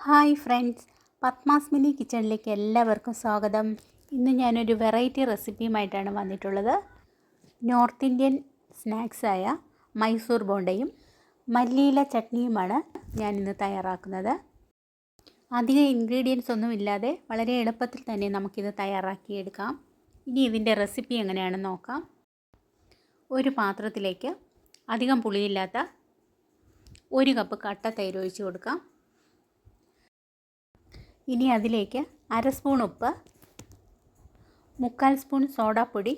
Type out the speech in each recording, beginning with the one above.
Hi friends, Padmas mini കിച്ചണിലേക്ക് എല്ലാവർക്കും സ്വാഗതം. ഇന്ന് ഞാനൊരു വെറൈറ്റി റെസിപ്പിയുമായിട്ടാണ് വന്നിട്ടുള്ളത്. നോർത്ത് ഇന്ത്യൻ സ്നാക്സായ മൈസൂർ ബോണ്ടയും മല്ലിയില ചട്നിയുമാണ് ഞാനിന്ന് തയ്യാറാക്കുന്നത്. അധികം ഇൻഗ്രീഡിയൻസ് ഒന്നും ഇല്ലാതെ വളരെ എളുപ്പത്തിൽ തന്നെ നമുക്കിത് തയ്യാറാക്കിയെടുക്കാം. ഇനി ഇതിൻ്റെ റെസിപ്പി എങ്ങനെയാണെന്ന് നോക്കാം. ഒരു പാത്രത്തിലേക്ക് അധികം പുളിയില്ലാത്ത 1 കപ്പ് കട്ട തൈര് ഒഴിച്ച് കൊടുക്കാം. ഇനി അതിലേക്ക് 1/2 സ്പൂൺ ഉപ്പ്, 1/4 സ്പൂൺ സോഡാപ്പൊടി,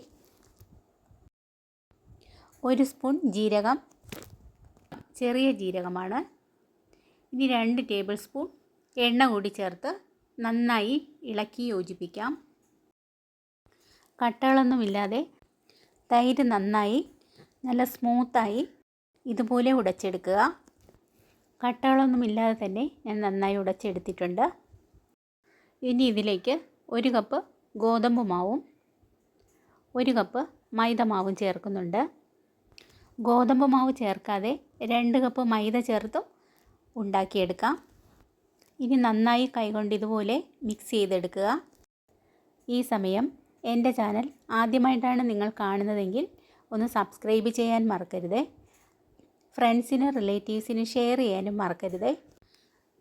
1 സ്പൂൺ ജീരകം, ചെറിയ ജീരകമാണ്. ഇനി 2 ടേബിൾ സ്പൂൺ എണ്ണ കൂടി ചേർത്ത് നന്നായി ഇളക്കി യോജിപ്പിക്കാം. കട്ടകളൊന്നുമില്ലാതെ തൈര് നന്നായി നല്ല സ്മൂത്തായി ഇതുപോലെ ഉടച്ചെടുക്കുക. കട്ടകളൊന്നുമില്ലാതെ തന്നെ ഞാൻ നന്നായി ഉടച്ചെടുത്തിട്ടുണ്ട്. ഇനി ഇതിലേക്ക് 1 കപ്പ് ഗോതമ്പ് മാവും 1 കപ്പ് മൈദ മാവും ചേർക്കുന്നുണ്ട്. ഗോതമ്പ് മാവ് ചേർക്കാതെ 2 കപ്പ് മൈദ ചേർത്തും ഉണ്ടാക്കിയെടുക്കാം. ഇനി നന്നായി കൈകൊണ്ട് ഇതുപോലെ മിക്സ് ചെയ്തെടുക്കുക. ഈ സമയം എൻ്റെ ചാനൽ ആദ്യമായിട്ടാണ് നിങ്ങൾ കാണുന്നതെങ്കിൽ ഒന്ന് സബ്സ്ക്രൈബ് ചെയ്യാൻ മറക്കരുത്. ഫ്രണ്ട്സിന് റിലേറ്റീവ്സിന് ഷെയർ ചെയ്യാനും മറക്കരുത്.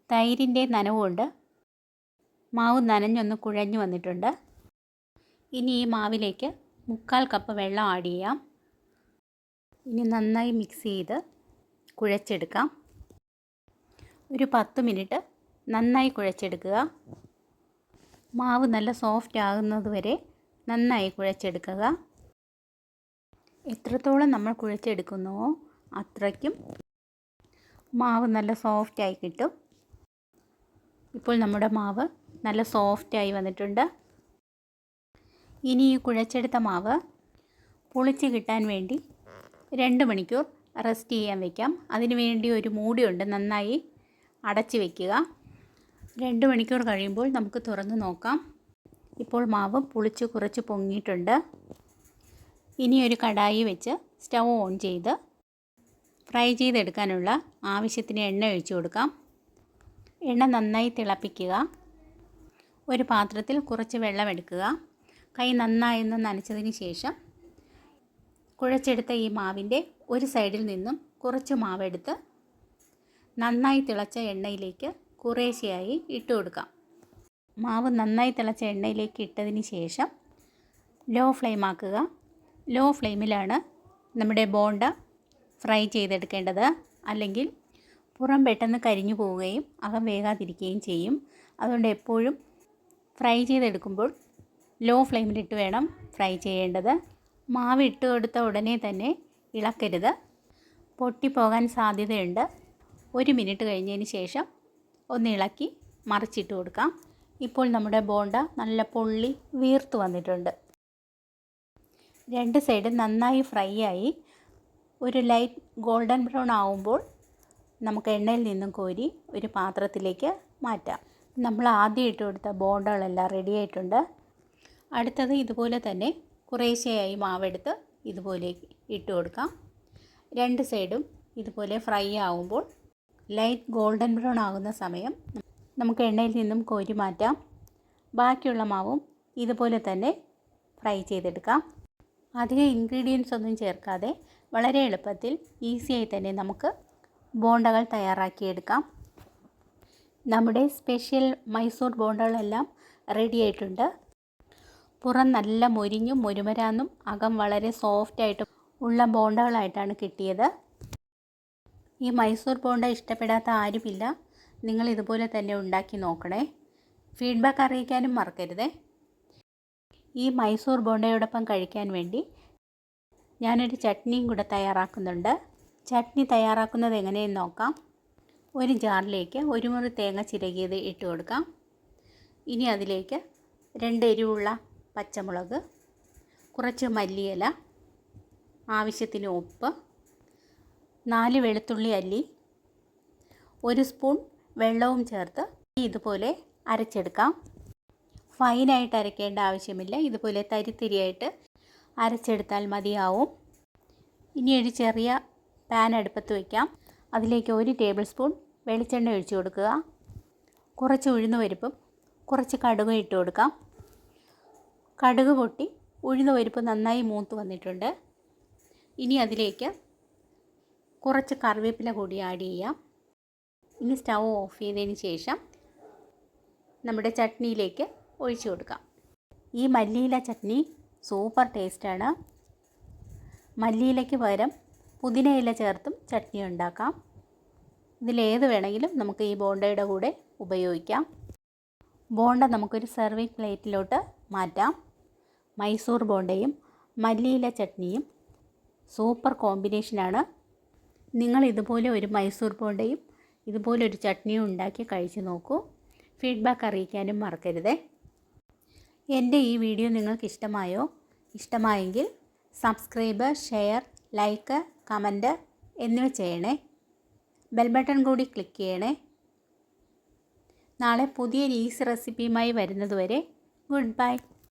തൈരിൻ്റെ നനവുകൊണ്ട് മാവ് നനഞ്ഞൊന്ന് കുഴഞ്ഞു വന്നിട്ടുണ്ട്. ഇനി ഈ മാവിലേക്ക് 1/4 കപ്പ് വെള്ളം ആഡ് ചെയ്യാം. ഇനി നന്നായി മിക്സ് ചെയ്ത് കുഴച്ചെടുക്കാം. ഒരു 10 മിനിറ്റ് നന്നായി കുഴച്ചെടുക്കുക. മാവ് നല്ല സോഫ്റ്റ് ആകുന്നത് വരെ നന്നായി കുഴച്ചെടുക്കുക. എത്രത്തോളം നമ്മൾ കുഴച്ചെടുക്കുന്നുവോ അത്രയ്ക്കും മാവ് നല്ല സോഫ്റ്റായി കിട്ടും. ഇപ്പോൾ നമ്മുടെ മാവ് നല്ല സോഫ്റ്റായി വന്നിട്ടുണ്ട്. ഇനി ഈ കുഴച്ചെടുത്ത മാവ് പുളിച്ച് കിട്ടാൻ വേണ്ടി 2 മണിക്കൂർ റെസ്റ്റ് ചെയ്യാൻ വയ്ക്കാം. അതിന് വേണ്ടി ഒരു മൂടിയുണ്ട്, നന്നായി അടച്ച് വയ്ക്കുക. 2 മണിക്കൂർ കഴിയുമ്പോൾ നമുക്ക് തുറന്ന് നോക്കാം. ഇപ്പോൾ മാവ് പുളിച്ച് കുറച്ച് പൊങ്ങിയിട്ടുണ്ട്. ഇനി ഒരു കടായി വെച്ച് സ്റ്റൗ ഓൺ ചെയ്ത് ഫ്രൈ ചെയ്തെടുക്കാനുള്ള ആവശ്യത്തിന് എണ്ണ ഒഴിച്ചു കൊടുക്കാം. എണ്ണ നന്നായി തിളപ്പിക്കുക. ഒരു പാത്രത്തിൽ കുറച്ച് വെള്ളം എടുക്കുക. കൈ നന്നായി ഒന്ന് നനച്ചതിന് ശേഷം കുഴച്ചെടുത്ത ഈ മാവിൻ്റെ ഒരു സൈഡിൽ നിന്നും കുറച്ച് മാവെടുത്ത് നന്നായി തിളച്ച എണ്ണയിലേക്ക് കുറേശ്ശെയായി ഇട്ട് കൊടുക്കാം. മാവ് നന്നായി തിളച്ച എണ്ണയിലേക്ക് ഇട്ടതിന് ശേഷം ലോ ഫ്ലെയിം ആക്കുക. ലോ ഫ്ലെയിമിലാണ് നമ്മുടെ ബോണ്ട ഫ്രൈ ചെയ്തെടുക്കേണ്ടത്. അല്ലെങ്കിൽ പുറം പെട്ടെന്ന് കരിഞ്ഞു പോവുകയും അകം വേകാതിരിക്കുകയും ചെയ്യും. അതുകൊണ്ട് എപ്പോഴും ഫ്രൈ ചെയ്തെടുക്കുമ്പോൾ ലോ ഫ്ലെയിമിലിട്ട് വേണം ഫ്രൈ ചെയ്യേണ്ടത്. മാവ് ഇട്ട് കൊടുത്ത ഉടനെ തന്നെ ഇളക്കരുത്, പൊട്ടിപ്പോകാൻ സാധ്യതയുണ്ട്. 1 മിനിറ്റ് കഴിഞ്ഞതിന് ശേഷം ഒന്ന് ഇളക്കി മറിച്ചിട്ട് കൊടുക്കാം. ഇപ്പോൾ നമ്മുടെ ബോണ്ട നല്ല പൊള്ളി വീർത്ത് വന്നിട്ടുണ്ട്. 2 സൈഡും നന്നായി ഫ്രൈ ആയി ഒരു ലൈറ്റ് ഗോൾഡൻ ബ്രൗൺ ആവുമ്പോൾ നമുക്ക് എണ്ണയിൽ നിന്നും കോരി ഒരു പാത്രത്തിലേക്ക് മാറ്റാം. നമ്മൾ ആദ്യം ഇട്ട് കൊടുത്ത ബോണ്ടകളെല്ലാം റെഡി ആയിട്ടുണ്ട്. അടുത്തത് ഇതുപോലെ തന്നെ കുറേശ്ശെയായി മാവെടുത്ത് ഇതുപോലെ ഇട്ട് കൊടുക്കാം. 2 സൈഡും ഇതുപോലെ ഫ്രൈ ആവുമ്പോൾ ലൈറ്റ് ഗോൾഡൻ ബ്രൗൺ ആകുന്ന സമയം നമുക്ക് എണ്ണയിൽ നിന്നും കോരി മാറ്റാം. ബാക്കിയുള്ള മാവും ഇതുപോലെ തന്നെ ഫ്രൈ ചെയ്തെടുക്കാം. അധികം ഇൻഗ്രീഡിയൻസ് ഒന്നും ചേർക്കാതെ വളരെ എളുപ്പത്തിൽ ഈസിയായി തന്നെ നമുക്ക് ബോണ്ടകൾ തയ്യാറാക്കിയെടുക്കാം. നമ്മുടെ സ്പെഷ്യൽ മൈസൂർ ബോണ്ടകളെല്ലാം റെഡി ആയിട്ടുണ്ട്. പുറം നല്ല മൊരിഞ്ഞും മുരുമരാന്നും അകം വളരെ സോഫ്റ്റായിട്ടും ഉള്ള ബോണ്ടകളായിട്ടാണ് കിട്ടിയത്. ഈ മൈസൂർ ബോണ്ട ഇഷ്ടപ്പെടാത്ത ആരുമില്ല. നിങ്ങൾ ഇതുപോലെ തന്നെ ഉണ്ടാക്കി നോക്കണേ. ഫീഡ്ബാക്ക് അറിയിക്കാനും മറക്കരുതേ. ഈ മൈസൂർ ബോണ്ടയോടൊപ്പം കഴിക്കാൻ വേണ്ടി ഞാനൊരു ചട്നിയും കൂടെ തയ്യാറാക്കുന്നുണ്ട്. ചട്നി തയ്യാറാക്കുന്നത് എങ്ങനെയെന്ന് നോക്കാം. ഒരു ജാറിലേക്ക് 1 മുറി തേങ്ങ ചിരകിയത് ഇട്ട് കൊടുക്കാം. ഇനി അതിലേക്ക് 2 എരിവുള്ള പച്ചമുളക്, കുറച്ച് മല്ലിയില, ആവശ്യത്തിന് ഉപ്പ്, 4 വെളുത്തുള്ളി അല്ലി, 1 സ്പൂൺ വെള്ളവും ചേർത്ത് ഇതുപോലെ അരച്ചെടുക്കാം. ഫൈനായിട്ട് അരയ്ക്കേണ്ട ആവശ്യമില്ല, ഇതുപോലെ തരിതരിയായിട്ട് അരച്ചെടുത്താൽ മതിയാവും. ഇനി ഒരു ചെറിയ പാൻ അടുപ്പത്ത് വയ്ക്കാം. അതിലേക്ക് 1 ടേബിൾ സ്പൂൺ വെളിച്ചെണ്ണ ഒഴിച്ചു കൊടുക്കുക. കുറച്ച് ഉഴുന്ന് പരിപ്പും കുറച്ച് കടുകും ഇട്ട് കൊടുക്കാം. കടുക് പൊട്ടി ഉഴുന്ന് പരിപ്പ് നന്നായി മൂത്ത് വന്നിട്ടുണ്ട്. ഇനി അതിലേക്ക് കുറച്ച് കറിവേപ്പില കൂടി ആഡ് ചെയ്യാം. ഇനി സ്റ്റൗ ഓഫ് ചെയ്തതിന് ശേഷം നമ്മുടെ ചട്നിയിലേക്ക് ഒഴിച്ചു കൊടുക്കാം. ഈ മല്ലിയില ചട്നി സൂപ്പർ ടേസ്റ്റാണ്. മല്ലിയിലയ്ക്ക് പകരം പുതിനയില ചേർത്തും ചട്നി ഉണ്ടാക്കാം. ഇതിലേത് വേണമെങ്കിലും നമുക്ക് ഈ ബോണ്ടയുടെ കൂടെ ഉപയോഗിക്കാം. ബോണ്ട നമുക്കൊരു സെർവിങ് പ്ലേറ്റിലോട്ട് മാറ്റാം. മൈസൂർ ബോണ്ടയും മല്ലിയില ചട്നിയും സൂപ്പർ കോമ്പിനേഷനാണ്. നിങ്ങൾ ഇതുപോലെ ഒരു മൈസൂർ ബോണ്ടയും ഇതുപോലെ ഒരു ചട്നിയും ഉണ്ടാക്കി കഴിച്ചു നോക്കൂ. ഫീഡ്ബാക്ക് അറിയിക്കാനും മറക്കരുതേ. എൻ്റെ ഈ വീഡിയോ നിങ്ങൾക്ക് ഇഷ്ടമായെങ്കിൽ സബ്സ്ക്രൈബ്, ഷെയർ, ലൈക്ക്, കമൻറ്റ് എന്നിവ ചെയ്യണേ. ബെൽ ബട്ടൺ കൂടി ക്ലിക്ക് ചെയ്യണേ. നാളെ പുതിയൊരു ഈസി റെസിപ്പിയുമായി വരുന്നതുവരെ ഗുഡ് ബൈ.